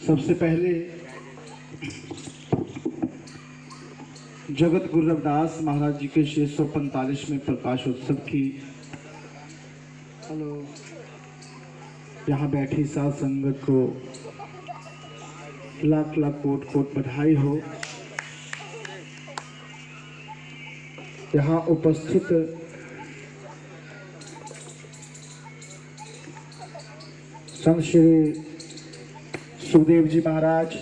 सबसे पहले जगत गुरु रविदास महाराज जी के 645वें प्रकाशोत्सव की यहाँ बैठी साध संगत को लाख लाख कोट कोट बधाई हो। यहाँ उपस्थित संत श्री सुखदेव जी महाराज,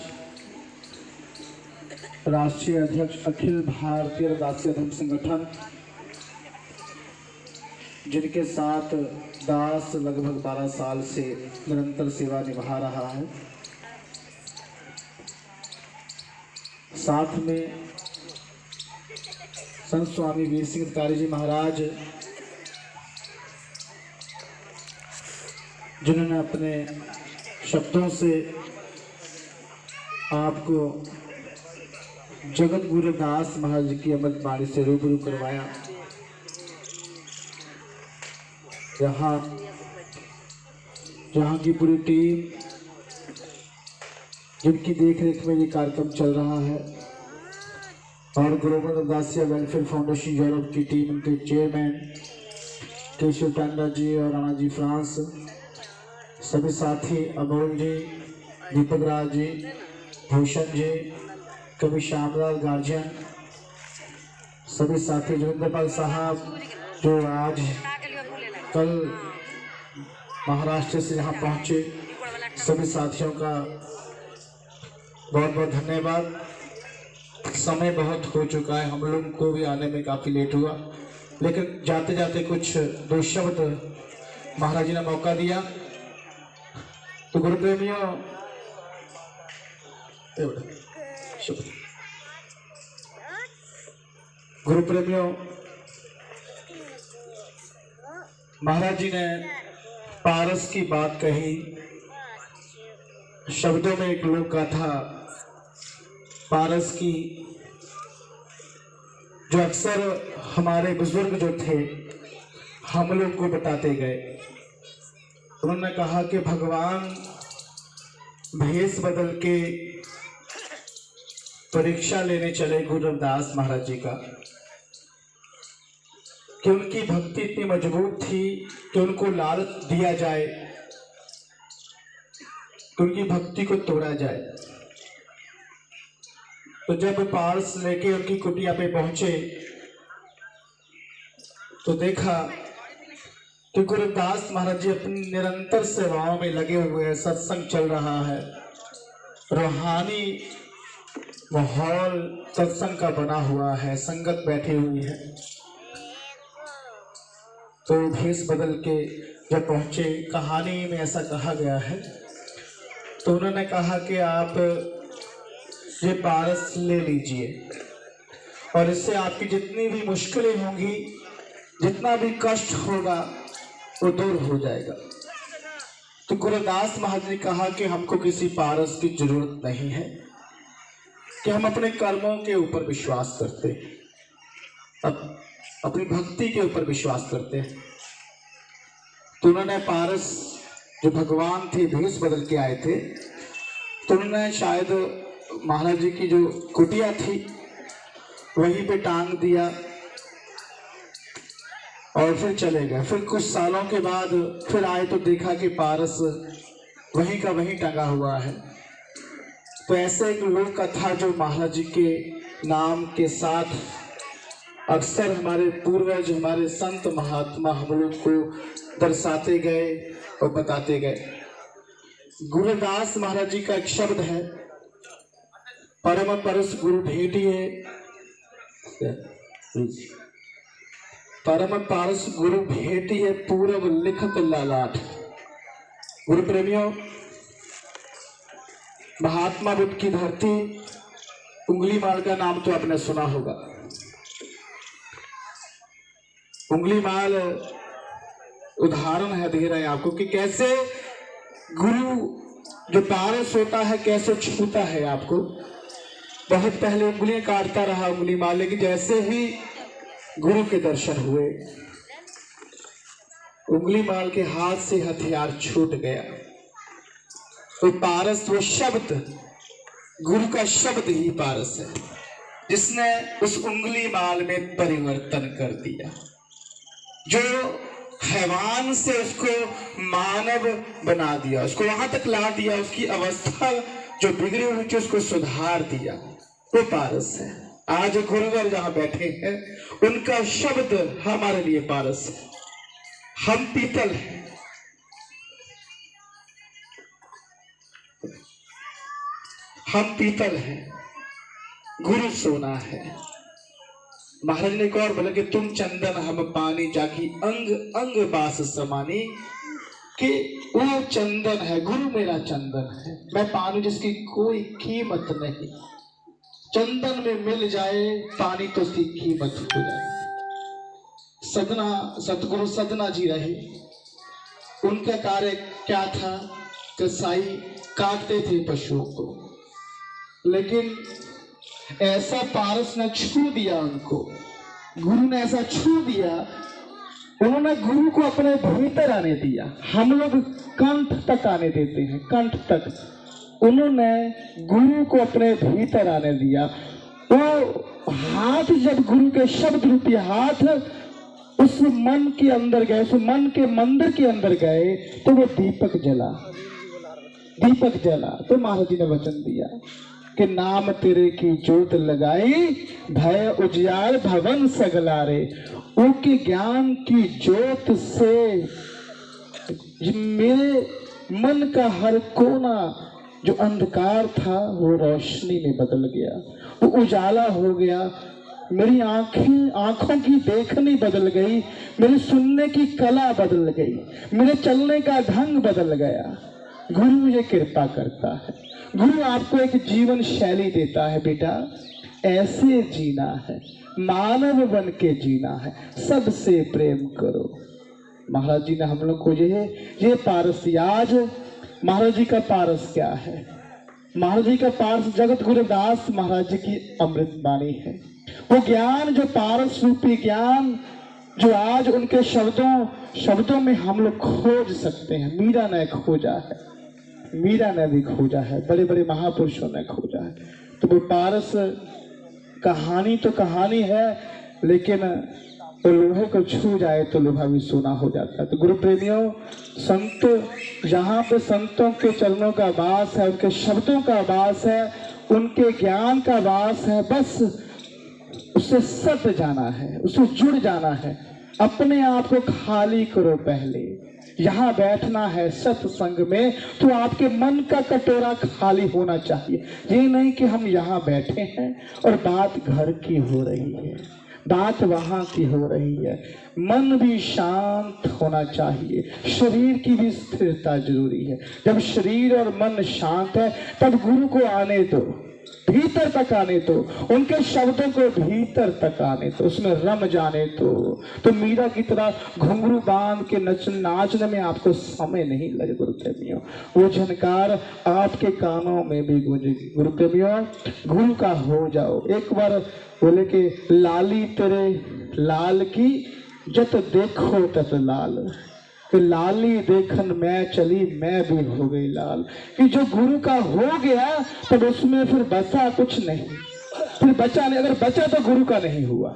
राष्ट्रीय अध्यक्ष अखिल भारतीय रविदासी धर्म संगठन, जिनके साथ दास लगभग 12 साल से निरंतर सेवा निभा रहा है। साथ में संत स्वामी वीर सिंह कारी जी महाराज, जिन्होंने अपने शब्दों से आपको जगत गुरु रविदास महाराज जी की अमृत वाणी से रूबरू करवाया। यहाँ की पूरी टीम, जिनकी देखरेख में ये कार्यक्रम चल रहा है, और global Ravidassia welfare foundation Europe की टीम, उनके चेयरमैन केशव टांडा जी और राणा जी फ्रांस, सभी साथी अमोल जी, दीपक राज जी, भूषण जी, कवि श्यामलाल गार्जियन, सभी साथी जोगिंदरपाल साहब जो आज कल महाराष्ट्र से यहाँ पहुँचे, सभी साथियों का बहुत बहुत धन्यवाद। समय बहुत हो चुका है, हम लोग को भी आने में काफ़ी लेट हुआ, लेकिन जाते जाते कुछ दो शब्द महाराज जी ने मौका दिया। तो गुरु प्रेमियों, महाराज जी ने पारस की बात कही, शब्दों में एक लोक गाथा पारस की, जो अक्सर हमारे बुजुर्ग जो थे हम लोग को बताते गए। उन्होंने कहा कि भगवान भेष बदल के परीक्षा लेने चले गुरु रविदास महाराज जी का, कि उनकी भक्ति इतनी मजबूत थी कि उनको लालच दिया जाए, कि उनकी भक्ति को तोड़ा जाए। तो जब पारस लेके उनकी कुटिया पे पहुंचे तो देखा कि गुरु रविदास महाराज जी अपनी निरंतर सेवाओं में लगे हुए हैं, सत्संग चल रहा है, रूहानी माहौल सत्संग का बना हुआ है, संगत बैठी हुई है। तो भेष बदल के जब पहुंचे, कहानी में ऐसा कहा गया है, तो उन्होंने कहा कि आप ये पारस ले लीजिए और इससे आपकी जितनी भी मुश्किलें होंगी, जितना भी कष्ट होगा, वो दूर हो जाएगा। तो गुरु रविदास महाराज ने कहा कि हमको किसी पारस की जरूरत नहीं है, कि हम अपने कर्मों के ऊपर विश्वास करते हैं, अब अपनी भक्ति के ऊपर विश्वास करते हैं। तो उन्होंने पारस जो भगवान थे, भेष बदल के आए थे, तो उन्होंने शायद महाराज जी की जो कुटिया थी वहीं पे टांग दिया और फिर चले गए। फिर कुछ सालों के बाद फिर आए तो देखा कि पारस वहीं का वहीं टंगा हुआ है। तो ऐसे एक लोक कथा जो महाराज जी के नाम के साथ अक्सर हमारे पूर्वज, हमारे संत महात्मा हम लोग को दर्शाते गए और बताते गए। गुरु रविदास महाराज जी का एक शब्द है, परम परस गुरु भेटिए, परम पारस गुरु भेटिए पूरब लिखत लालाठ। गुरु प्रेमियों, महात्मा बुद्ध की धरती उंगलीमाल का नाम तो आपने सुना होगा। उंगलीमाल उदाहरण है, दे रहे हैं आपको कि कैसे गुरु जो पारस होता है कैसे छूता है आपको। बहुत पहले उंगलियां काटता रहा उंगलीमाल, लेकिन जैसे ही गुरु के दर्शन हुए, उंगलीमाल के हाथ से हथियार छूट गया वो पारस, वो शब्द, गुरु का शब्द ही पारस है, जिसने उस उंगली माल में परिवर्तन कर दिया। जो हैवान से उसको मानव बना दिया, उसको वहां तक ला दिया, उसकी अवस्था जो बिगड़ी हुई थी उसको सुधार दिया, वो पारस है। आज गुरुवर जहां बैठे हैं उनका शब्द हमारे लिए पारस है। हम पीतल हैं, हम पीतल हैं, गुरु सोना है। महाराज ने एक और बोला कि तुम चंदन हम पानी, जाकी अंग अंग बास समानी, कि वो चंदन है, गुरु मेरा चंदन है, मैं पानी जिसकी कोई कीमत नहीं। चंदन में मिल जाए पानी तो उसकी कीमत हो जाए। सदना, सतगुरु सदना जी रहे, उनका कार्य क्या था? कसाई काटते थे पशुओं को, लेकिन ऐसा पारस ने छू दिया उनको, गुरु ने ऐसा छू दिया, उन्होंने गुरु को अपने भीतर आने दिया। हम लोग कंठ तक आने देते हैं, कंठ तक, उन्होंने गुरु को अपने भीतर आने दिया। वो हाथ जब गुरु के शब्द रूपी हाथ उस मन के अंदर गए, उस मन के मंदिर के अंदर गए, तो वो दीपक जला, दीपक जला। तो महाराज जी ने वचन दिया कि नाम तेरे की जोत लगाई, भय उजियार भवन सगलारे। उनके ज्ञान की जोत से मेरे मन का हर कोना जो अंधकार था वो रोशनी में बदल गया, वो उजाला हो गया। मेरी आंखों की देखनी बदल गई, मेरी सुनने की कला बदल गई, मेरे चलने का ढंग बदल गया। गुरु ये कृपा करता है, गुरु आपको एक जीवन शैली देता है, बेटा ऐसे जीना है, मानव बन के जीना है, सबसे प्रेम करो। महाराज जी ने हम लोग को ये पारस, आज महाराज जी का पारस क्या है? महाराज जी का पारस जगत गुरुदास महाराज जी की अमृत वाणी है। वो ज्ञान, जो पारस रूपी ज्ञान, जो आज उनके शब्दों में हम लोग खोज सकते हैं। मीरा ने खोजा है, मीरा ने भी खोजा है, बड़े बड़े महापुरुषों ने खोजा है। तो वो पारस कहानी तो कहानी है, लेकिन तो लोहे को छू जाए तो लोहा भी सोना हो जाता है। तो गुरु प्रेमियों, संत जहाँ पे संतों के चरणों का वास है, उनके शब्दों का वास है, उनके ज्ञान का वास है, बस उससे सट जाना है, उससे जुड़ जाना है। अपने आप को खाली करो। पहले यहाँ बैठना है सत्संग में तो आपके मन का कटोरा खाली होना चाहिए। ये नहीं कि हम यहाँ बैठे हैं और बात घर की हो रही है, बात वहां की हो रही है। मन भी शांत होना चाहिए, शरीर की भी स्थिरता जरूरी है। जब शरीर और मन शांत है तब गुरु को आने दो, भीतर तक आने दो, उनके शब्दों को भीतर तक आने दो, उसमें रम जाने दो। तो मीरा की तरह घुंघरू बांध के नाचने में आपको समय नहीं लगे गुरु प्रेमियों। वो झनकार आपके कानों में भी गूंजेगी। गुरु प्रेमियों, गुरु का हो जाओ। एक बार बोले कि लाली तेरे लाल की जत देखो तत लाल, कि लाली देखन मैं चली मैं भी हो गई लाल। कि जो गुरु का हो गया तब उसमें फिर बचा कुछ नहीं, फिर बचा नहीं। अगर बचा तो गुरु का नहीं हुआ,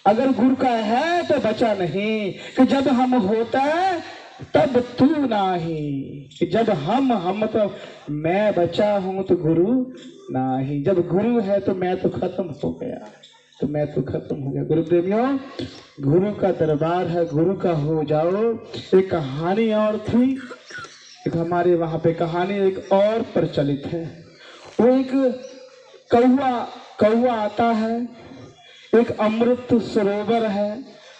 अगर गुरु का है तो बचा नहीं। कि जब हम होता है तब तू नहीं, कि जब हम तो मैं बचा हूं तो गुरु नहीं। जब गुरु है तो मैं तो खत्म हो गया, तो मैं तो खत्म हो गया। गुरु प्रेमियों, गुरु का दरबार है, गुरु का हो जाओ। एक कहानी और थी, एक हमारे वहां पे कहानी एक और प्रचलित है। वो एक कौवा आता है, एक अमृत सरोवर है,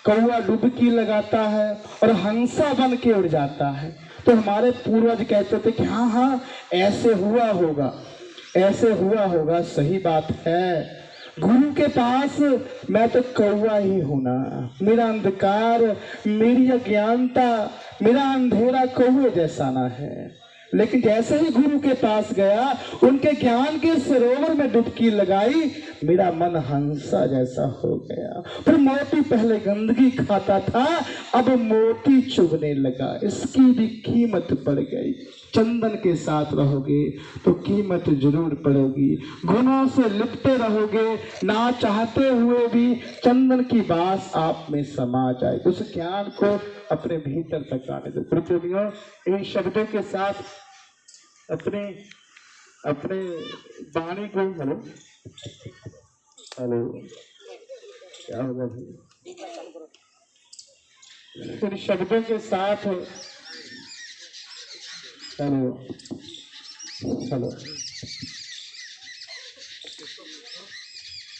कौवा डुबकी लगाता है और हंसा बन के उड़ जाता है। तो हमारे पूर्वज कहते थे कि हाँ हाँ ऐसे हुआ होगा, ऐसे हुआ होगा। सही बात है। गुरु के पास मैं तो कौवा ही हूं ना, मेरा अंधकार, मेरी अज्ञानता, मेरा अंधेरा कौवे जैसा ना है। लेकिन जैसे ही गुरु के पास गया, उनके ज्ञान के सरोवर में डुबकी लगाई, मेरा मन हंसा जैसा हो गया। फिर मोती पहले गंदगी खाता था, अब मोती चुभने लगा। इसकी भी कीमत बढ़ गई। चंदन के साथ रहोगे तो कीमत जरूर पड़ेगी। गुणों से लिपटे रहोगे, ना चाहते हुए भी चंदन की बास आप में समा जाए। उस ज्ञान को अपने भीतर तक आने दो। प्रतिनिधियों, इन शब्दों के साथ अपने अपने वाणी को हेलो क्या होगा भाई, इन शब्दों के साथ हेलो हेलो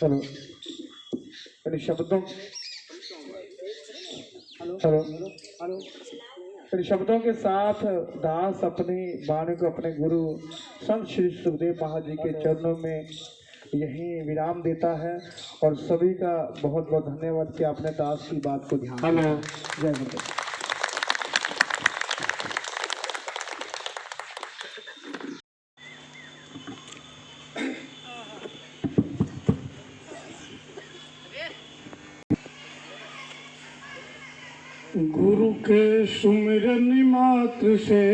हेलो इन शब्दों हेलो हेलो इन शब्दों के साथ दास अपनी वाणी को अपने गुरु संत श्री सुखदेव महाराज जी के चरणों में यही विराम देता है। और सभी का बहुत बहुत धन्यवाद कि आपने दास की बात को ध्यान दिया। जय गुरुदेव। गुरु के सुमिरन मात्र से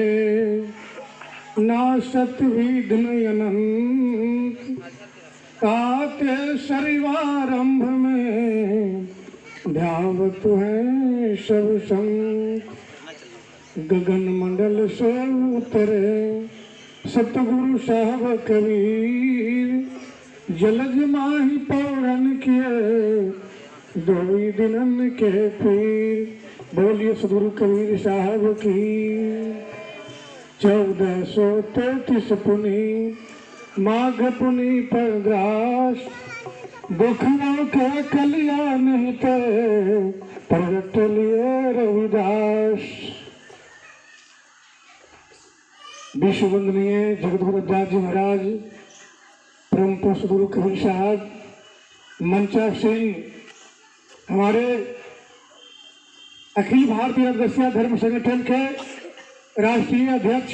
नासत विघ्न अनंत, ताते शरीवारंभ में ध्यावत है सब संत। गगन मंडल से उतरे सतगुरु साहब कबीर, जलज माही पौरन किए दो दिनन के पीर। बोलिए सदगुरु कबीर साहब की। 1433 पुनी माघ पुनी परग्रास, दुखियों के कलिया नहीं थे प्रगट लिए रविदास। विश्व वंदनीय जगतगुरु रविदास जी महाराज, परम पूज्य सदगुरु कबीर साहब, मंचा सिंह, हमारे अखिल भारतीय रविदासिया धर्म संगठन के राष्ट्रीय अध्यक्ष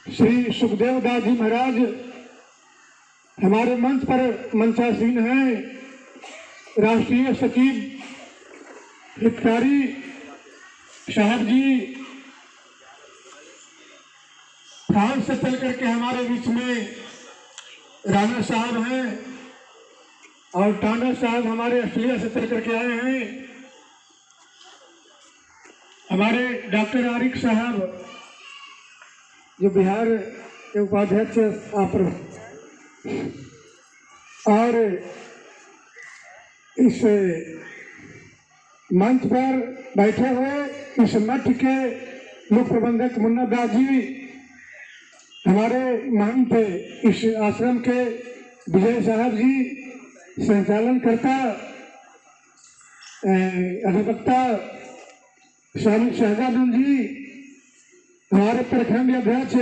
श्री सुखदेव दास जी महाराज हमारे मंच पर मंचासीन हैं। राष्ट्रीय सचिव हितकारी साहब जी फ्रांस से चल करके हमारे बीच में राणा साहब हैं, और टांडा साहब हमारे ऑस्ट्रेलिया से चल करके आए हैं। हमारे डॉक्टर आरिक साहब जो बिहार के उपाध्यक्ष आप, और इस मंच पर बैठे हुए इस मठ के मुख्य प्रबंधक मुन्ना दास जी, हमारे महंत इस आश्रम के विजय साहब जी, संचालन करता अधिवक्ता स्वामी शहजानंद जी, हमारे प्रखंड अध्यक्ष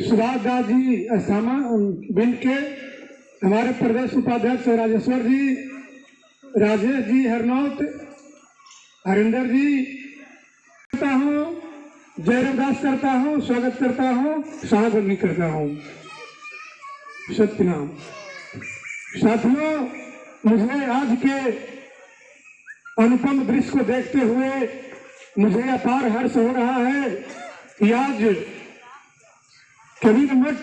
सुभाष दास जी अस्थामा बिंद के, हमारे प्रदेश उपाध्यक्ष राजेश्वर जी, राजेश जी हरनौत, हरिंदर जी, करता हूँ, जय रविदास करता हूँ, स्वागत करता हूँ, सहाबंदी करता हूँ। सत्यनाम। साथियों, मुझे आज के अनुपम दृश्य को देखते हुए मुझे अपार हर्ष हो रहा है कि आज कबीर मठ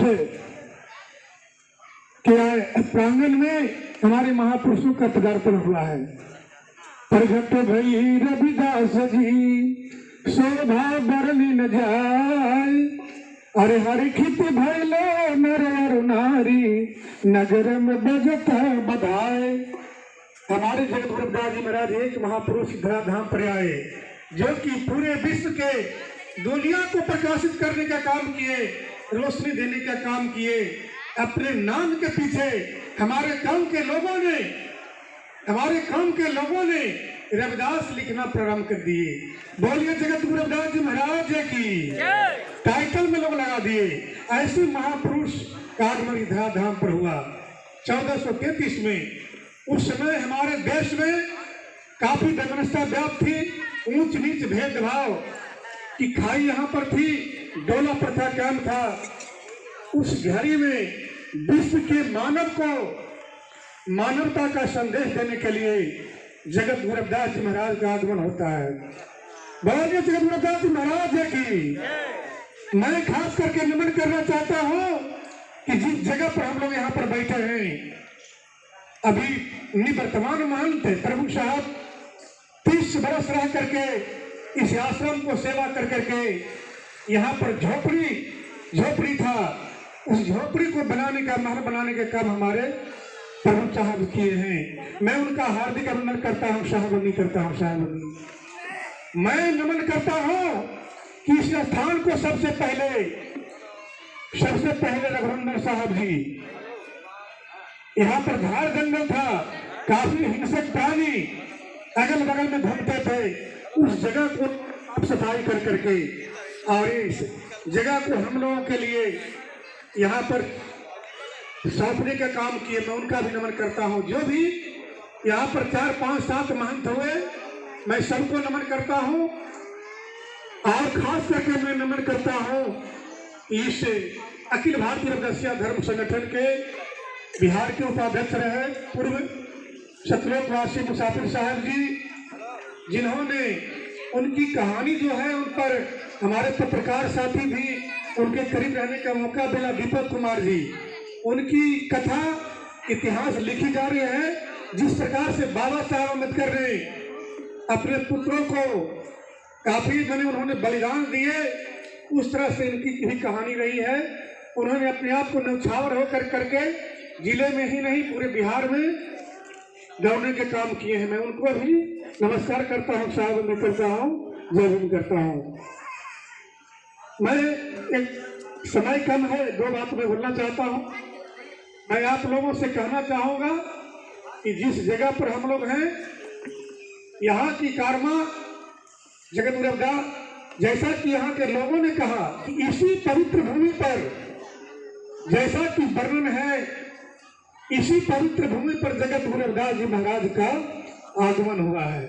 के प्रांगण में हमारे महापुरुषों का पदार्पण हुआ है। प्रगट भई रविदास जी शोभा बरनी न जाय, अरे हरि खित भैले नर अरु नारी नगर में बजत बधाए। हमारे जगतगुरु रविदास जी महाराज एक महापुरुष धराधाम पर आए, जो कि पूरे विश्व के दुनिया को प्रकाशित करने का काम किए, रोशनी देने का काम किए। अपने नाम के पीछे हमारे काम के लोगों ने रविदास लिखना प्रारंभ कर दिए। बोलिए जगतगुरु रविदास जी महाराज की। टाइटल में लोग लगा दिए। ऐसे महापुरुष का आगमन धराधाम पर हुआ 1433 में। उस समय हमारे देश में काफी दमनता व्याप्त थी, ऊंच नीच भेदभाव कि खाई यहाँ पर थी, डोला प्रथा कैंप था। उस घड़ी में विश्व के मानव को मानवता का संदेश देने के लिए जगत गुरु रविदास जी महाराज का आगमन होता है। बोलिए जगत गुरु रविदास जी महाराज की। मैं खास करके नमन करना चाहता हूँ कि जिस जगह पर हम लोग यहाँ पर बैठे हैं, अभी निवर्तमान महंत प्रभु साहब 30 बरस रह करके इस आश्रम को सेवा कर करके यहाँ पर झोपड़ी था, उस झोपड़ी को बनाने का, महल बनाने के काम हमारे प्रभु साहब किए हैं। मैं उनका हार्दिक अभिनंदन करता हूँ, साहबनी करता हूँ, साहबनी। मैं नमन करता हूँ कि इस स्थान को सबसे पहले रघुनंदन साहब जी, यहाँ पर झाड़ जंगल था, काफी हिंसक प्राणी अगल बगल में घूमते थे। उस जगह को साफ सफाई कर करके और इस जगह को हम लोगों के लिए यहाँ पर सौंपने का काम किए। मैं उनका भी नमन करता हूँ। जो भी यहाँ पर 4, 5, 7 महंत हुए, मैं सबको नमन करता हूँ। और खास करके मैं नमन करता हूँ इस अखिल भारतीय रविदासिया धर्म संगठन के बिहार के उपाध्यक्ष रहे पूर्व सतलोकवासी मुसाफिर साहब जी, जिन्होंने उनकी कहानी जो है उन पर हमारे पत्रकार साथी भी उनके करीब रहने का मौका मिला, दीपक कुमार जी, उनकी कथा इतिहास लिखी जा रही है। जिस प्रकार से बाबा साहब अम्बेडकर ने अपने पुत्रों को काफी मैंने उन्होंने बलिदान दिए, उस तरह से इनकी भी कहानी रही है। उन्होंने अपने आप को न्यौछावर होकर करके जिले में ही नहीं पूरे बिहार में दौड़ने के काम किए हैं। मैं उनको भी नमस्कार करता हूँ, साहब मैं करता हूँ, जय हिंद करता हूँ। मैं एक समय कम है, 2 बात मैं बोलना चाहता हूँ। मैं आप लोगों से कहना चाहूँगा कि जिस जगह पर हम लोग हैं, यहाँ की कारमा जगत गुरु रविदास, जैसा कि यहाँ के लोगों ने कहा कि इसी पवित्र भूमि पर, जैसा कि वर्णन है, इसी पवित्र भूमि पर जगत गुरु रविदास जी महाराज का आगमन हुआ है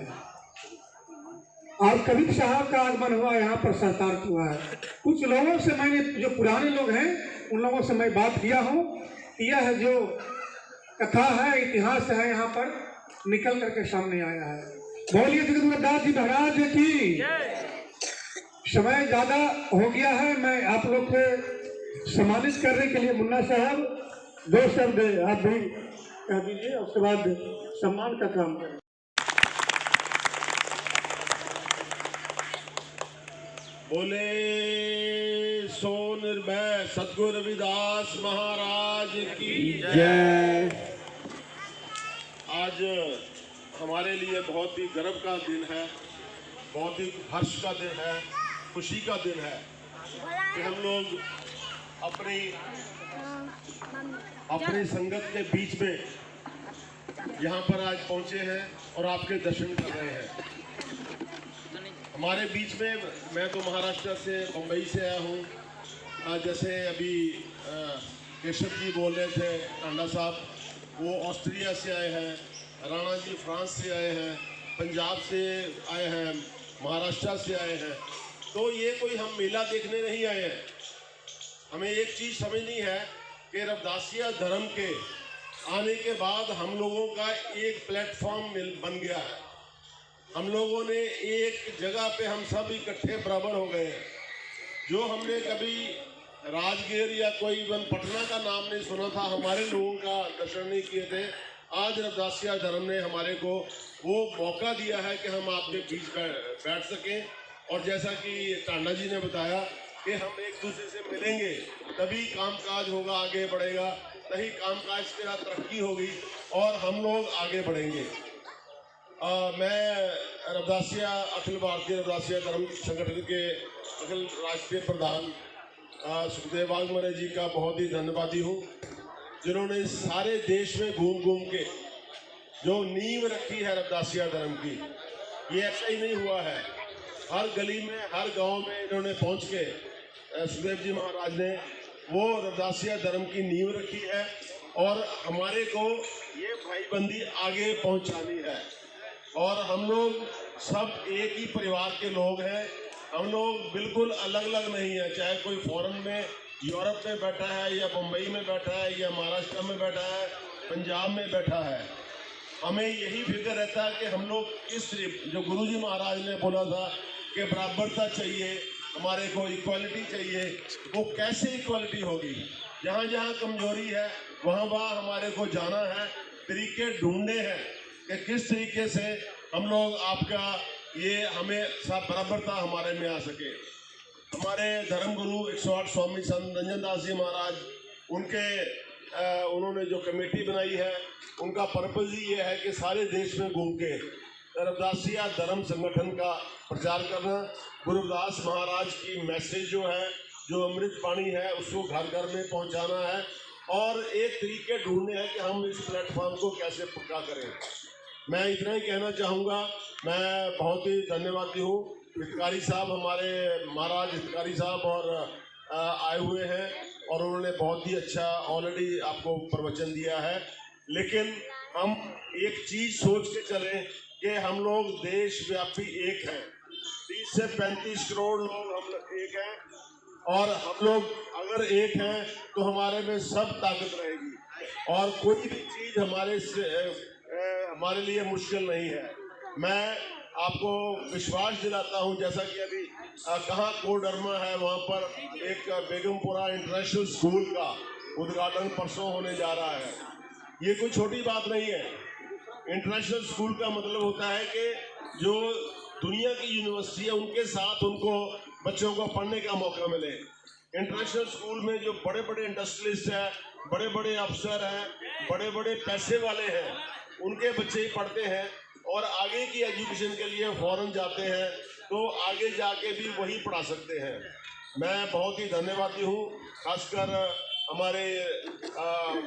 और कबीर साहब का आगमन हुआ, यहाँ पर साकार हुआ है। कुछ लोगों से मैंने, जो पुराने लोग हैं, उन लोगों से मैं बात किया हूँ। यह जो कथा है, इतिहास है, यहाँ पर निकल करके सामने आया है। बोलिए जगत गुरु रविदास जी महाराज की। समय ज्यादा हो गया है, मैं आप लोग को सम्मानित करने के लिए मुन्ना साहब 2 शब्द आप भी कह दीजिए, उसके बाद सम्मान का काम करें। बोले सो निर्भय सद्गुरु रविदास महाराज की जय। आज हमारे लिए बहुत ही गर्व का दिन है, बहुत ही हर्ष का दिन है, खुशी का दिन है कि हम लोग अपनी संगत के बीच में यहाँ पर आज पहुँचे हैं और आपके दर्शन कर रहे हैं। हमारे बीच में, मैं तो महाराष्ट्र से, मुंबई से आया हूँ। जैसे अभी केशव जी बोल रहे थे, टांडा साहब, वो ऑस्ट्रिया से आए हैं, राणा जी फ्रांस से आए हैं, पंजाब से आए हैं, महाराष्ट्र से आए हैं। तो ये कोई हम मेला देखने नहीं आए हैं। हमें एक चीज़ समझनी है कि रविदासिया धर्म के आने के बाद हम लोगों का एक प्लेटफॉर्म बन गया है। हम लोगों ने एक जगह पे हम सब इकट्ठे बराबर हो गए हैं। जो हमने कभी राजगीर या कोई इवन पटना का नाम नहीं सुना था, हमारे लोगों का दर्शन नहीं किए थे, आज रविदासिया धर्म ने हमारे को वो मौका दिया है कि हम आपके बीच बैठ सकें। और जैसा कि टांडा जी ने बताया कि हम एक दूसरे से मिलेंगे तभी कामकाज होगा, आगे बढ़ेगा, तभी कामकाज के साथ तरक्की होगी और हम लोग आगे बढ़ेंगे। मैं रविदासिया, अखिल भारतीय रविदासिया धर्म संगठन के अखिल राष्ट्रीय प्रधान सुखदेव वाघमरे जी का बहुत ही धन्यवादी हूँ, जिन्होंने सारे देश में घूम घूम के जो नींव रखी है रविदासिया धर्म की। ये ऐसा ही नहीं हुआ है, हर गली में, हर गांव में इन्होंने पहुंच के, सुखदेव जी महाराज ने वो रविदासिया धर्म की नींव रखी है और हमारे को ये भाईबंदी आगे पहुंचानी है। और हम लोग सब एक ही परिवार के लोग हैं, हम लोग बिल्कुल अलग अलग नहीं है, चाहे कोई फॉरेन में यूरोप में बैठा है या मुंबई में बैठा है या महाराष्ट्र में बैठा है, पंजाब में बैठा है, हमें यही फिक्र रहता है कि हम लोग किस जो गुरुजी महाराज ने बोला था कि बराबरता चाहिए, हमारे को इक्वालिटी चाहिए, वो कैसे इक्वालिटी होगी? जहाँ जहाँ कमजोरी है वहाँ वहाँ हमारे को जाना है, तरीके ढूंढने हैं कि किस तरीके से हम लोग आपका ये हमें सब बराबरता हमारे में आ सके। हमारे धर्म गुरु 108 स्वामी संत रंजन दास जी महाराज, उन्होंने जो कमेटी बनाई है, उनका पर्पज ही ये है कि सारे देश में घूम के रविदासिया धर्म संगठन का प्रचार करना, गुरु रविदास महाराज की मैसेज जो है, जो अमृत पानी है, उसको घर घर में पहुंचाना है और एक तरीके ढूंढने हैं कि हम इस प्लेटफॉर्म को कैसे पक्का करें। मैं इतना ही कहना चाहूँगा। मैं बहुत ही धन्यवादी हूँ। हितकारी साहब, हमारे महाराज हितकारी साहब और आए हुए हैं और उन्होंने बहुत ही अच्छा ऑलरेडी आपको प्रवचन दिया है, लेकिन हम एक चीज़ सोच के चलें कि हम लोग देशव्यापी एक हैं, 30 से 35 करोड़ लोग हम लोग एक हैं और हम लोग अगर एक हैं तो हमारे में सब ताकत रहेगी और कोई भी चीज़ हमारे लिए मुश्किल नहीं है। मैं आपको विश्वास दिलाता हूं, जैसा कि अभी कहाँ कोडरमा है, वहाँ पर एक बेगमपुरा इंटरनेशनल स्कूल का उद्घाटन परसों होने जा रहा है। ये कोई छोटी बात नहीं है। इंटरनेशनल स्कूल का मतलब होता है कि जो दुनिया की यूनिवर्सिटी है उनके साथ उनको बच्चों को पढ़ने का मौका मिले। इंटरनेशनल स्कूल में जो बड़े बड़े इंडस्ट्रियलिस्ट हैं, बड़े बड़े अफसर हैं, बड़े बड़े पैसे वाले हैं, उनके बच्चे ही पढ़ते हैं और आगे की एजुकेशन के लिए फॉरेन जाते हैं, तो आगे जाके भी वही पढ़ा सकते हैं। मैं बहुत ही धन्यवादी हूँ, खासकर हमारे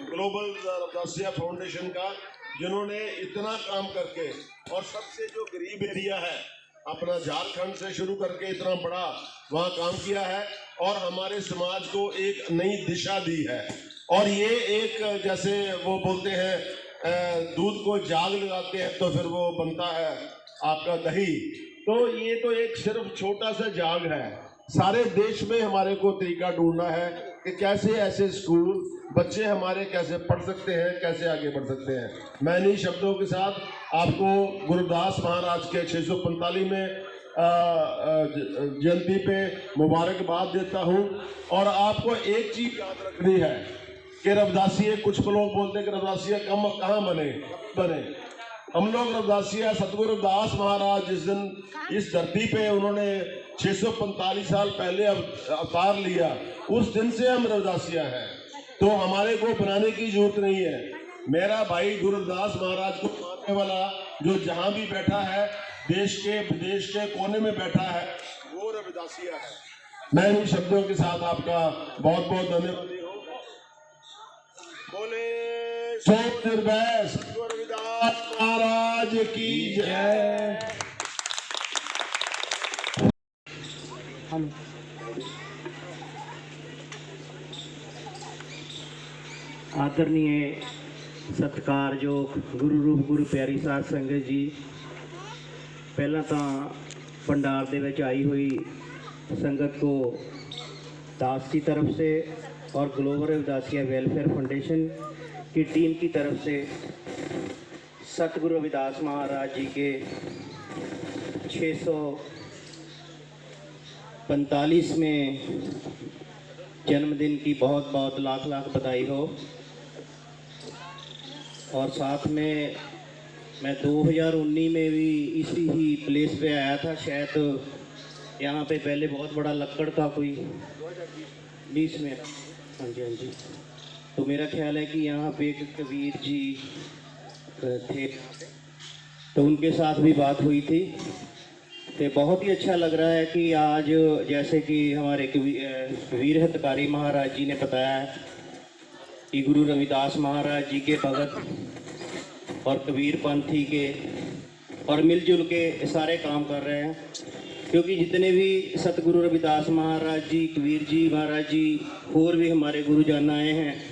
ग्लोबल रविदासिया फाउंडेशन का, जिन्होंने इतना काम करके और सबसे जो गरीब एरिया है अपना झारखंड से शुरू करके इतना बड़ा वहाँ काम किया है और हमारे समाज को एक नई दिशा दी है। और ये एक, जैसे वो बोलते हैं दूध को जाग लगाते हैं तो फिर वो बनता है आपका दही, तो ये तो एक सिर्फ छोटा सा जाग है। सारे देश में हमारे को तरीका ढूंढना है कि कैसे ऐसे स्कूल बच्चे हमारे कैसे पढ़ सकते हैं, कैसे आगे बढ़ सकते हैं। मैं इन्हीं शब्दों के साथ आपको गुरुदास महाराज के 645 जयंती पे मुबारकबाद देता हूं। और आपको एक चीज याद रखनी है कि रविदासिया, कुछ लोग बोलते हैं कि रविदासिया कहाँ बने। हम लोग रविदासिया, सतगुरु रविदास महाराज जिस दिन इस धरती पे उन्होंने 645 साल पहले अवतार लिया, उस दिन से हम रविदासिया हैं, तो हमारे को बनाने की जरूरत नहीं है। मेरा भाई गुरु रविदास महाराज को मानने वाला जो जहां भी बैठा है, देश के विदेश के कोने में बैठा है, वो रविदासिया है। मैं इन शब्दों के साथ आपका बहुत बहुत धन्यवादी हूँ। बोले सतगुरु रविदास महाराज की जय। आदरणीय सत्कारयोग गुरु रूप गुरु प्यारी साध संगत जी, पहला तो भंडार दे विच आई हुई संगत को दास की तरफ से और ग्लोबल रविदासिया वेलफेयर फाउंडेशन की टीम की तरफ से सतगुरु रविदास महाराज जी के 645वें जन्मदिन की बहुत बहुत लाख लाख बधाई हो। और साथ में मैं 2019 में भी इसी ही प्लेस पे आया था, शायद यहाँ पे पहले बहुत बड़ा लक्कड़ का कोई 20 में, हाँ जी, तो मेरा ख्याल है कि यहाँ पे एक कबीर जी थे, तो उनके साथ भी बात हुई थी। तो बहुत ही अच्छा लग रहा है कि आज जैसे कि हमारे कबीर हितकारी महाराज जी ने बताया है कि गुरु रविदास महाराज जी के भगत और कबीर पंथी के और मिलजुल के सारे काम कर रहे हैं, क्योंकि जितने भी सतगुरु रविदास महाराज जी, कबीर जी महाराज जी और भी हमारे गुरुजन आए हैं,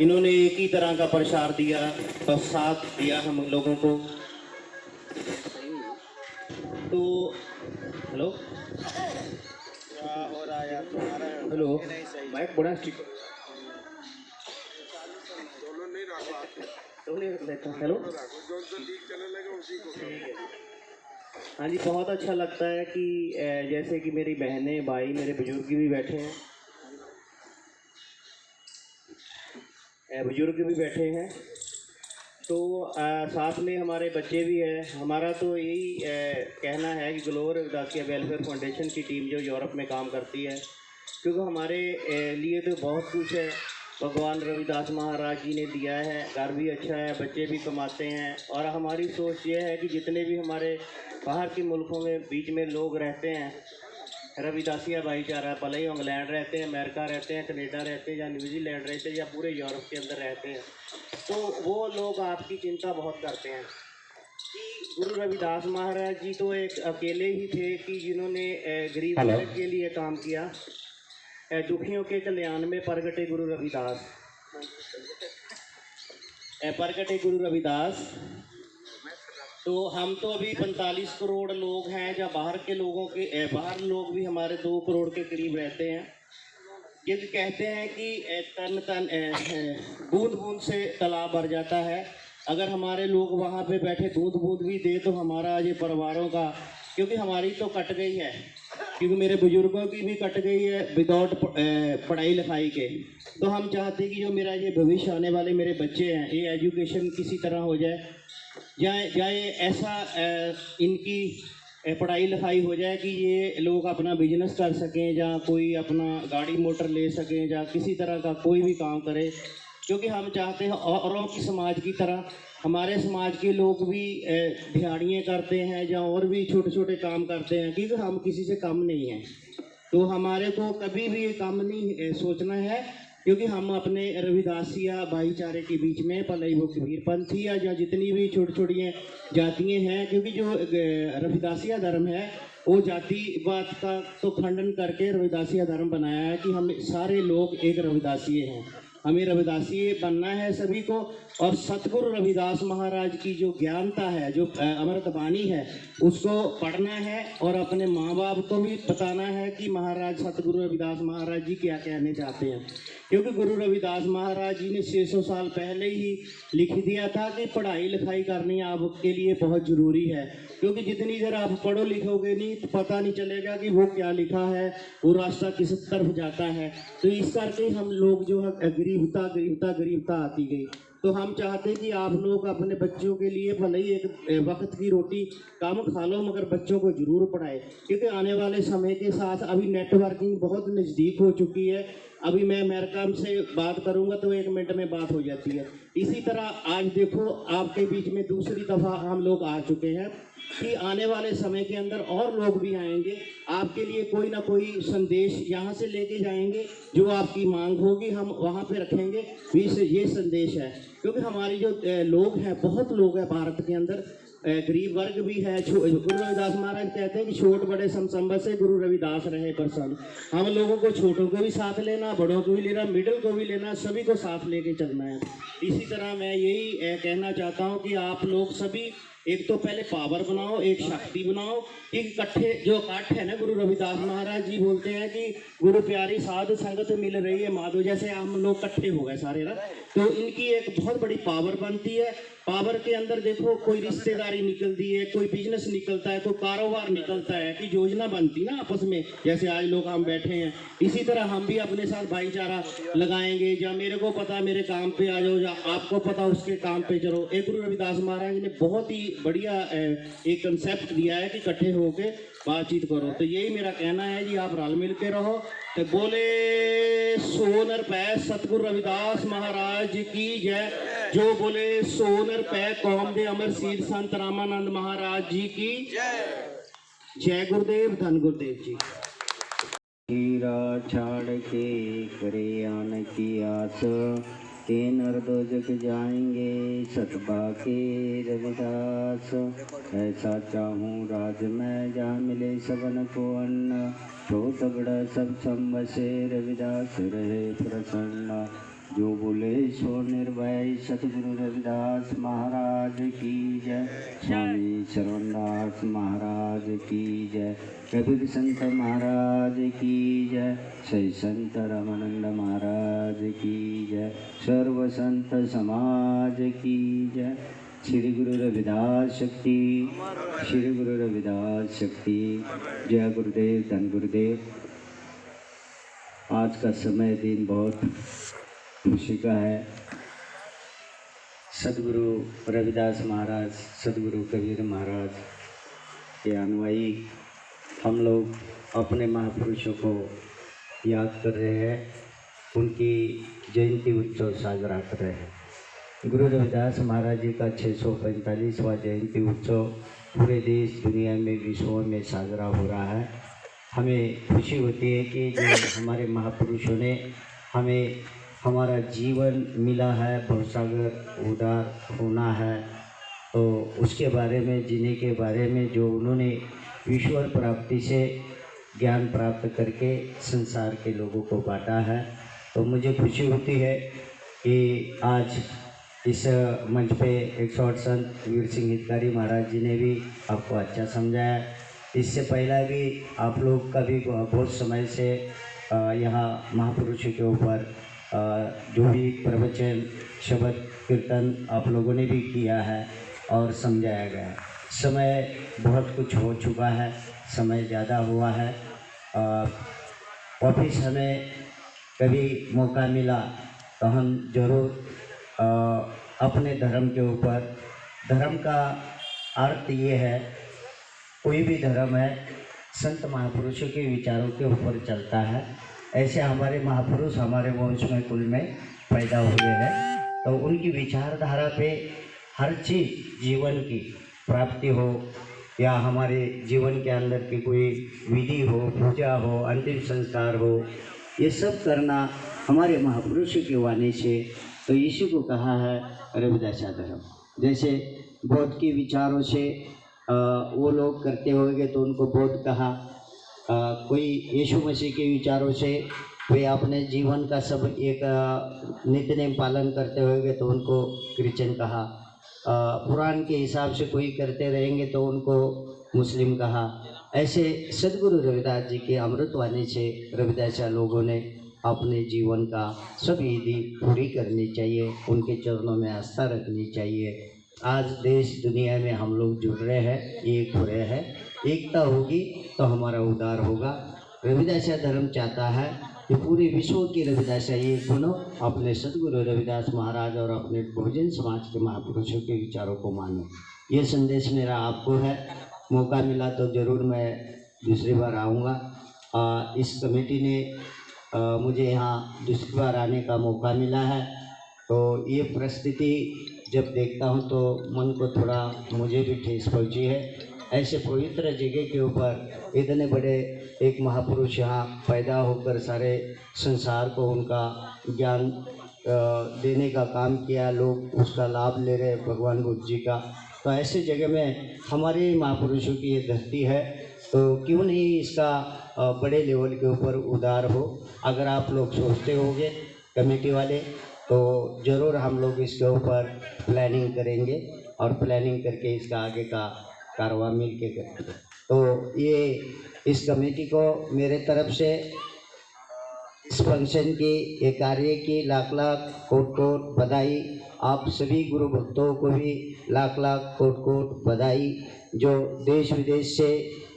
इन्होंने एक ही तरह का प्रसार दिया, बस साथ दिया हम लोगों को। तो हेलो हेलो माइक बड़ा स्टिक हेलो। हाँ जी, बहुत अच्छा लगता है कि जैसे कि मेरी बहनें भाई मेरे बुजुर्ग भी बैठे हैं, तो साथ में हमारे बच्चे भी हैं। हमारा तो यही कहना है कि ग्लोबल रविदासिया वेलफेयर फाउंडेशन की टीम जो यूरोप में काम करती है, क्योंकि हमारे लिए तो बहुत कुछ है भगवान रविदास महाराज जी ने दिया है। घर भी अच्छा है, बच्चे भी कमाते हैं, और हमारी सोच ये है कि जितने भी हमारे बाहर के मुल्कों में बीच में लोग रहते हैं, रविदासिया भाईचारा, भले ही इंग्लैंड रहते हैं, अमेरिका रहते हैं, कनेडा रहते हैं, या न्यूजीलैंड रहते हैं, या पूरे यूरोप के अंदर रहते हैं, तो वो लोग आपकी चिंता बहुत करते हैं कि गुरु रविदास महाराज जी तो एक अकेले ही थे कि जिन्होंने गरीब वर्ग के लिए काम किया, दुखियों के कल्याण में प्रगटे गुरु रविदास, तो हम तो अभी 45 करोड़ लोग हैं, जहाँ बाहर के लोगों के बाहर लोग भी हमारे 2 करोड़ के करीब रहते हैं। ये कहते हैं कि तन तन बूंद बूंद से तालाब भर जाता है। अगर हमारे लोग वहाँ पे बैठे बूंद बूंद भी दे तो हमारा ये परिवारों का, क्योंकि हमारी तो कट गई है, क्योंकि मेरे बुजुर्गों की भी कट गई है विदाउट पढ़ाई लिखाई के, तो हम चाहते हैं कि जो मेरा ये भविष्य आने वाले मेरे बच्चे हैं, ये एजुकेशन किसी तरह हो जाए ऐसा इनकी पढ़ाई लिखाई हो जाए कि ये लोग अपना बिजनेस कर सकें, या कोई अपना गाड़ी मोटर ले सकें, या किसी तरह का कोई भी काम करे, क्योंकि हम चाहते हैं औरों की समाज की तरह हमारे समाज के लोग भी दिहाड़ियाँ करते हैं, या और भी छोटे छोटे काम करते हैं, क्योंकि हम किसी से कम नहीं हैं। तो हमारे को कभी भी ये काम नहीं सोचना है, क्योंकि हम अपने रविदासिया भाईचारे के बीच में भले वो कबीरपंथी या जितनी भी छोटी छोटी जातियाँ हैं, क्योंकि जो रविदासिया धर्म है वो जातिवाद का तो खंडन करके रविदासिया धर्म बनाया है कि हम सारे लोग एक रविदासिये हैं, हमें रविदासी बनना है सभी को। और सतगुरु रविदास महाराज की जो ज्ञानता है, जो अमृतवाणी है, उसको पढ़ना है और अपने माँ बाप को भी बताना है कि महाराज सतगुरु रविदास महाराज जी क्या कहने चाहते हैं, क्योंकि गुरु रविदास महाराज जी ने 600 साल पहले ही लिख दिया था कि पढ़ाई लिखाई करनी आपके लिए बहुत ज़रूरी है, क्योंकि जितनी देर आप पढ़ो लिखोगे नहीं तो पता नहीं चलेगा कि वो क्या लिखा है, वो रास्ता किस तरफ जाता है। तो इस करके हम लोग जो है गरीबता आती गई। तो हम चाहते हैं कि आप लोग अपने बच्चों के लिए भले ही एक वक्त की रोटी कम खा लो, मगर बच्चों को ज़रूर पढ़ाए, क्योंकि आने वाले समय के साथ अभी नेटवर्किंग बहुत नज़दीक हो चुकी है। अभी मैं अमेरिका से बात करूंगा तो 1 मिनट में बात हो जाती है। इसी तरह आज देखो आपके बीच में दूसरी दफ़ा हम लोग आ चुके हैं कि आने वाले समय के अंदर और लोग भी आएंगे, आपके लिए कोई ना कोई संदेश यहाँ से लेके जाएंगे, जो आपकी मांग होगी हम वहाँ पे रखेंगे। ये संदेश है, क्योंकि हमारी जो लोग हैं, बहुत लोग हैं भारत के अंदर, गरीब वर्ग भी है। गुरु रविदास महाराज कहते हैं कि छोट बड़े समसंबत से गुरु रविदास रहे प्रसन्न। हम लोगों को छोटों को भी साथ लेना, बड़ों को भी लेना, मिडिल को भी लेना, सभी को साथ लेके चलना है। इसी तरह मैं यही कहना चाहता हूँ कि आप लोग सभी एक तो पहले पावर बनाओ, एक शक्ति बनाओ, एक इकट्ठे जो इकट्ठ है ना, गुरु रविदास महाराज जी बोलते हैं कि गुरु प्यारी साध संगत मिल रही है माधो, जैसे हम लोग इकट्ठे हो गए सारे ना, तो इनकी एक बहुत बड़ी पावर बनती है। पावर के अंदर देखो कोई रिश्तेदारी निकलती है, कोई बिजनेस निकलता है, कोई कारोबार निकलता है, कि योजना बनती ना आपस में, जैसे आज लोग हम बैठे हैं, इसी तरह हम भी अपने साथ भाईचारा लगाएंगे। या मेरे को पता मेरे काम पे आ जाओ, या आपको पता उसके काम पे चलो। एक गुरु रविदास महाराज ने बहुत ही बढ़िया एक कंसेप्ट दिया है कि इकट्ठे होके बातचीत करो। तो यही मेरा कहना है जी, आप रल मिल के रहो। तो बोले सोनर पै सतगुरु रविदास महाराज की जय। जो बोले सोनर पै कौम दे अमर सीध संत रामानंद महाराज जी की जय। गुरुदेव धन गुरुदेव जी। हीरा छाड़ के करे आन की आस, के नर दो जग जाएंगे सतबा के रविदास। ऐसा चाहूँ राज में जहाँ मिले सबन को अन्न, छोट बड़ा सब संबसे रविदास रहे प्रसन्न। जो बोले सो निर्भय। सतगुरु रविदास महाराज की जय। स्वामी शरणदास महाराज की जय। कबीर संत महाराज की जय। सही संत रामानंद महाराज की जय। सर्व संत समाज की जय। श्री गुरु रविदास शक्ति, श्री गुरु रविदास शक्ति। जय गुरुदेव, धन गुरुदेव। आज का समय दिन बहुत खुशी का है। सदगुरु रविदास महाराज, सदगुरु कबीर महाराज के अनुयायी हम लोग अपने महापुरुषों को याद कर रहे हैं, उनकी जयंती उत्सव साजरा कर रहे हैं। गुरु रविदास महाराज जी का 645वां जयंती उत्सव पूरे देश दुनिया में विश्व में साजरा हो रहा है। हमें खुशी होती है कि जो हमारे महापुरुषों ने हमें हमारा जीवन मिला है, भवसागर उदार होना है, तो उसके बारे में, जीने के बारे में जो उन्होंने ईश्वर प्राप्ति से ज्ञान प्राप्त करके संसार के लोगों को बांटा है। तो मुझे खुशी होती है कि आज इस मंच पे 108 संत वीर सिंह हितकारी महाराज जी ने भी आपको अच्छा समझाया। इससे पहला भी आप लोग का भी बहुत समय से यहाँ महापुरुषों के ऊपर जो भी प्रवचन, शब्द, कीर्तन आप लोगों ने भी किया है और समझाया गया है। समय बहुत कुछ हो चुका है, समय ज़्यादा हुआ है। वापिस हमें कभी मौका मिला तो हम ज़रूर अपने धर्म के ऊपर, धर्म का अर्थ ये है, कोई भी धर्म है संत महापुरुषों के विचारों के ऊपर चलता है। ऐसे हमारे महापुरुष हमारे वंश में कुल में पैदा हुए हैं, तो उनकी विचारधारा पे हर चीज़ जीवन की प्राप्ति हो या हमारे जीवन के अंदर की कोई विधि हो, पूजा हो, अंतिम संस्कार हो, ये सब करना हमारे महापुरुषों की वाणी से। तो इसी को कहा है रविदासा धर्म। जैसे बौद्ध के विचारों से वो लोग करते होंगे तो उनको बौद्ध कहा, कोई यीशु मसीह के विचारों से वे अपने जीवन का सब एक नित्य नेम पालन करते होंगे तो उनको क्रिश्चियन कहा। पुराण के हिसाब से कोई करते रहेंगे तो उनको मुस्लिम कहा। ऐसे सदगुरु रविदास जी के अमृतवाणी से रविदासा लोगों ने अपने जीवन का सब विधि पूरी करनी चाहिए, उनके चरणों में आस्था रखनी चाहिए। आज देश दुनिया में हम लोग जुड़ रहे हैं, एक हो रहे हैं, एकता होगी तो हमारा उद्धार होगा। रविदासा धर्म चाहता है कि पूरे विश्व की रविदासा एक बनो, अपने सदगुरु रविदास महाराज और अपने बहुजन समाज के महापुरुषों के विचारों को मानो। ये संदेश मेरा आपको है। मौका मिला तो ज़रूर मैं दूसरी बार आऊँगा। इस कमेटी ने मुझे यहाँ दूसरी बार आने का मौका मिला है, तो ये परिस्थिति जब देखता हूँ तो मन को थोड़ा मुझे भी ठेस पहुँची है। ऐसे पवित्र जगह के ऊपर इतने बड़े एक महापुरुष यहाँ पैदा होकर सारे संसार को उनका ज्ञान देने का काम किया, लोग उसका लाभ ले रहे भगवान बुद्ध जी का। तो ऐसे जगह में हमारे महापुरुषों की ये धरती है, तो क्यों नहीं इसका बड़े लेवल के ऊपर उद्धार हो। अगर आप लोग सोचते होंगे कमेटी वाले तो ज़रूर हम लोग इसके ऊपर प्लानिंग करेंगे और प्लानिंग करके इसका आगे का कार्रवाई मिल के करेंगे। तो ये इस कमेटी को मेरे तरफ से इस फंक्शन की, ये कार्य की लाख लाख कोट कोट बधाई। आप सभी गुरु भक्तों को भी लाख लाख कोट कोट बधाई। जो देश विदेश से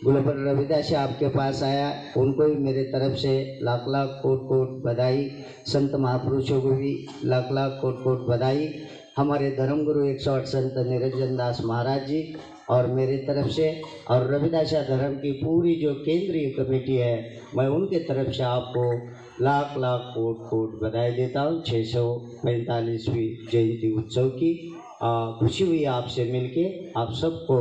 ग्लोबल रविदास आपके पास आया उनको भी मेरे तरफ से लाख लाख कोट कोट बधाई। संत महापुरुषों को भी लाख लाख कोट कोट बधाई। हमारे धर्मगुरु 108 संत निरंजन दास महाराज जी और मेरे तरफ से और रविदासा धर्म की पूरी जो केंद्रीय कमेटी है, मैं उनके तरफ से आपको लाख लाख कोट कोट बधाई देता हूँ 645वीं जयंती उत्सव की। खुशी हुई आपसे मिलके। आप सबको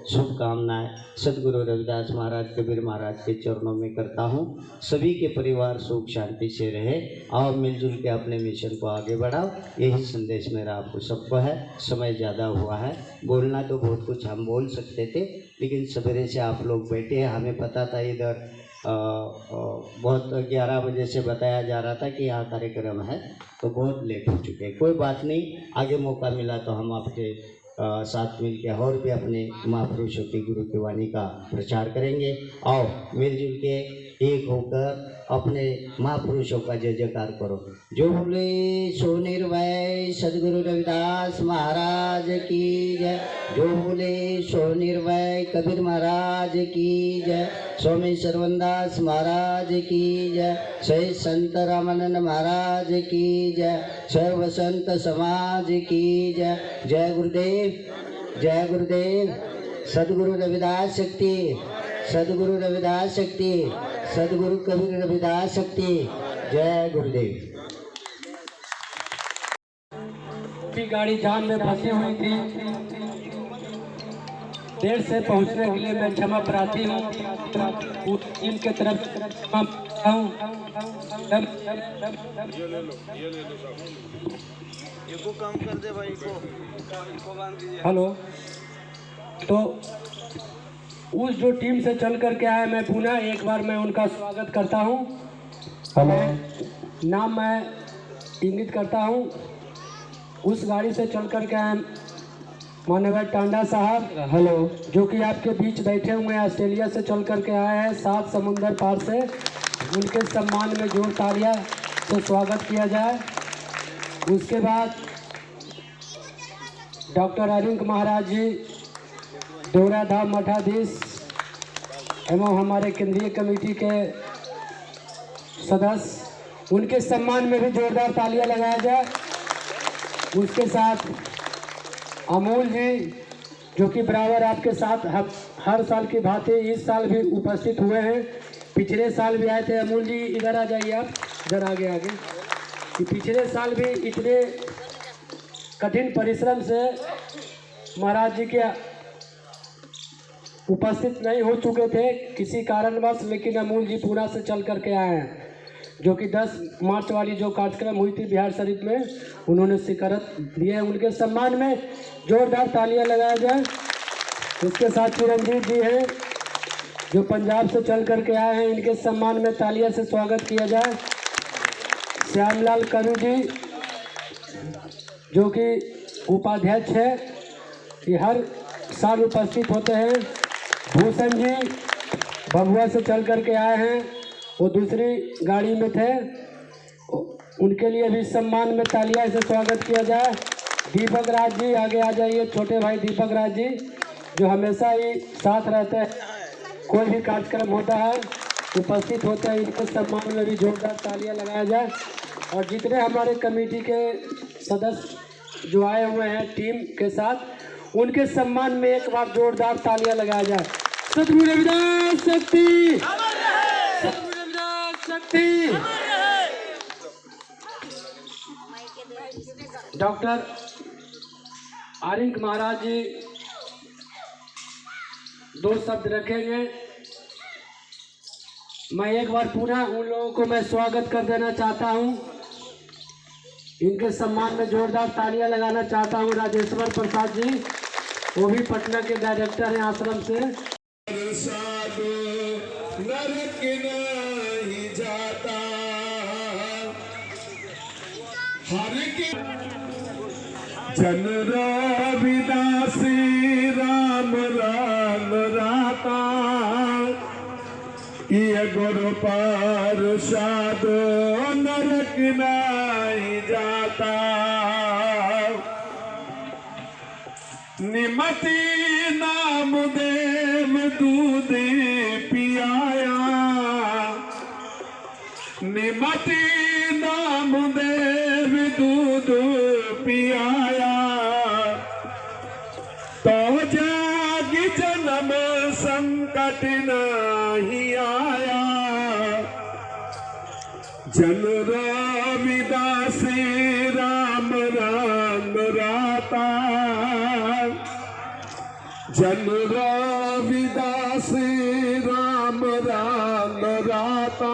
शुभकामनाएं सदगुरु रविदास महाराज, कबीर महाराज के चरणों में करता हूँ। सभी के परिवार सुख शांति से रहे और मिलजुल के अपने मिशन को आगे बढ़ाओ, यही संदेश मेरा आपको सबको है। समय ज़्यादा हुआ है, बोलना तो बहुत कुछ हम बोल सकते थे, लेकिन सवेरे से आप लोग बैठे हैं, हमें पता था इधर बहुत 11 बजे से बताया जा रहा था कि यहाँ कार्यक्रम है, तो बहुत लेट हो चुके हैं। कोई बात नहीं, आगे मौका मिला तो हम आपके साथ मिल के और भी अपने महापुरुषों की गुरु की वाणी का प्रचार करेंगे। आओ मिलजुल के एक होकर अपने महापुरुषों का जय जयकार करो। जो बोले सो निर्भय सदगुरु रविदास महाराज की जय। जो बोले सो निर्भय कबीर महाराज की जय। स्वामी सर्वनदास महाराज की जय। सही संत रामानंद महाराज की जय। सर्व संत समाज की जय। जय गुरुदेव, जय गुरुदेव। सदगुरु रविदास शक्ति, सदगुरु रविदास शक्ति, सदगुरु कबीर रविदास शक्ति। जय गुरुदेव। की गाड़ी जाम में फंसी हुई थी, देर से पहुंचने के लिए मैं क्षमा प्रार्थी हूँ। टीम के तरफ क्षमा हूँ। हेलो, तो उस जो टीम से चल करके आए, मैं पुनः एक बार मैं उनका स्वागत करता हूँ। नाम मैं इंगित करता हूँ। उस गाड़ी से चल करके आए मानव टांडा साहब, हेलो, जो कि आपके बीच बैठे हुए हैं, ऑस्ट्रेलिया से चल करके आए हैं 7 समुंदर पार से। उनके सम्मान में जोर तालियां से स्वागत किया जाए। उसके बाद डॉक्टर अरिंक महाराज जी, डोरा धाम मठाधीश एवं हमारे केंद्रीय कमेटी के सदस्य, उनके सम्मान में भी जोरदार तालियां लगाया जाए। उसके साथ अमूल जी, जो कि बराबर आपके साथ हर साल की भांति इस साल भी उपस्थित हुए हैं। पिछले साल भी आए थे। अमूल जी इधर आ जाइए, आप इधर आगे आगे। कि पिछले साल भी इतने कठिन परिश्रम से महाराज जी के उपस्थित नहीं हो चुके थे किसी कारणवश, लेकिन अमूल जी पूरा से चल करके आए हैं। जो कि 10 मार्च वाली जो कार्यक्रम हुई थी बिहार शरीफ में, उन्होंने शिरकत दिए। उनके सम्मान में जोरदार तालियां लगाया जाए। उसके साथ चिरंजीव जी हैं, जो पंजाब से चल करके आए हैं, इनके सम्मान में तालियां से स्वागत किया जाए। श्यामलाल करू जी, जो कि उपाध्यक्ष है, कि हर साल उपस्थित होते हैं। भूषण जी भभुआ से चल करके आए हैं, वो दूसरी गाड़ी में थे, उनके लिए भी सम्मान में तालियां से स्वागत किया जाए। दीपक राज जी आगे आ जाइए, छोटे भाई दीपक राज जी, जो हमेशा ही साथ रहते हैं, कोई भी कार्यक्रम होता है उपस्थित होते हैं। इनके सम्मान में भी जोरदार तालियां लगाया जाए। और जितने हमारे कमेटी के सदस्य जो आए हुए हैं टीम के साथ, उनके सम्मान में एक बार जोरदार तालियां लगाया जाए। सतगुरु रविदास शक्ति, सतगुरु रविदास शक्ति। डॉक्टर आरिंक महाराज जी 2 शब्द रखेंगे। मैं एक बार पुनः उन लोगों को मैं स्वागत कर देना चाहता हूं। इनके सम्मान में जोरदार तालियां लगाना चाहता हूं। राजेश्वर प्रसाद जी, वो भी पटना के डायरेक्टर हैं आश्रम से। नरक नहीं जाता हर के जन रविदास राम राम राता, ये गुरु पारसाद नरक नहीं जाता। निमति नाम देव दूध पियाया, निमति नाम देव दूध पियाया, तो जाग जन्म संकट नहीं आया। जन रविदास राम राम राता, जन रविदास राम राम राता,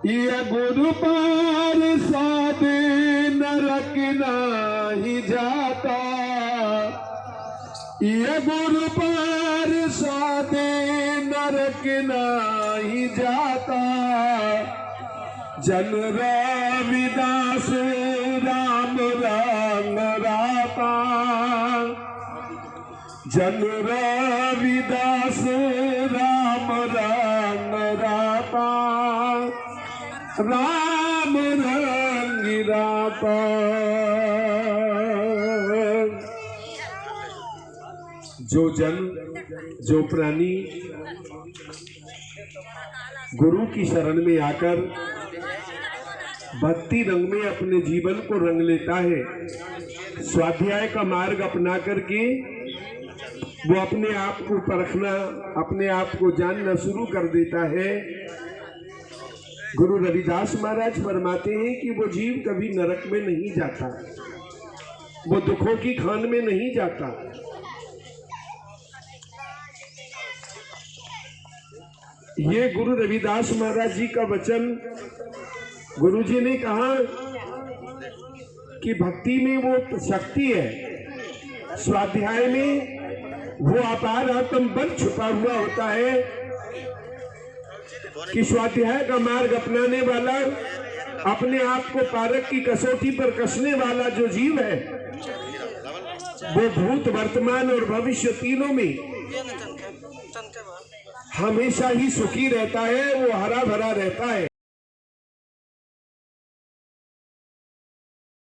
ये गुरु पारसाद नरक नहीं जाता। ये गुरु पारसाद नरक के नाही जाता, जन रविदास राम रंग राता, जन रविदास राम रंग राता, राम रंग राता। जो जन जो प्राणी गुरु की शरण में आकर भक्ति रंग में अपने जीवन को रंग लेता है, स्वाध्याय का मार्ग अपना करके वो अपने आप को परखना, अपने आप को जानना शुरू कर देता है। गुरु रविदास महाराज फरमाते हैं कि वो जीव कभी नरक में नहीं जाता, वो दुखों की खान में नहीं जाता। ये गुरु रविदास महाराज जी का वचन, गुरु जी ने कहा कि भक्ति में वो शक्ति है, स्वाध्याय में वो अपार आत्म बल छुपा हुआ होता है कि स्वाध्याय का मार्ग अपनाने वाला, अपने आप को पारक की कसौटी पर कसने वाला जो जीव है, वो भूत वर्तमान और भविष्य तीनों में हमेशा ही सुखी रहता है, वो हरा भरा रहता है।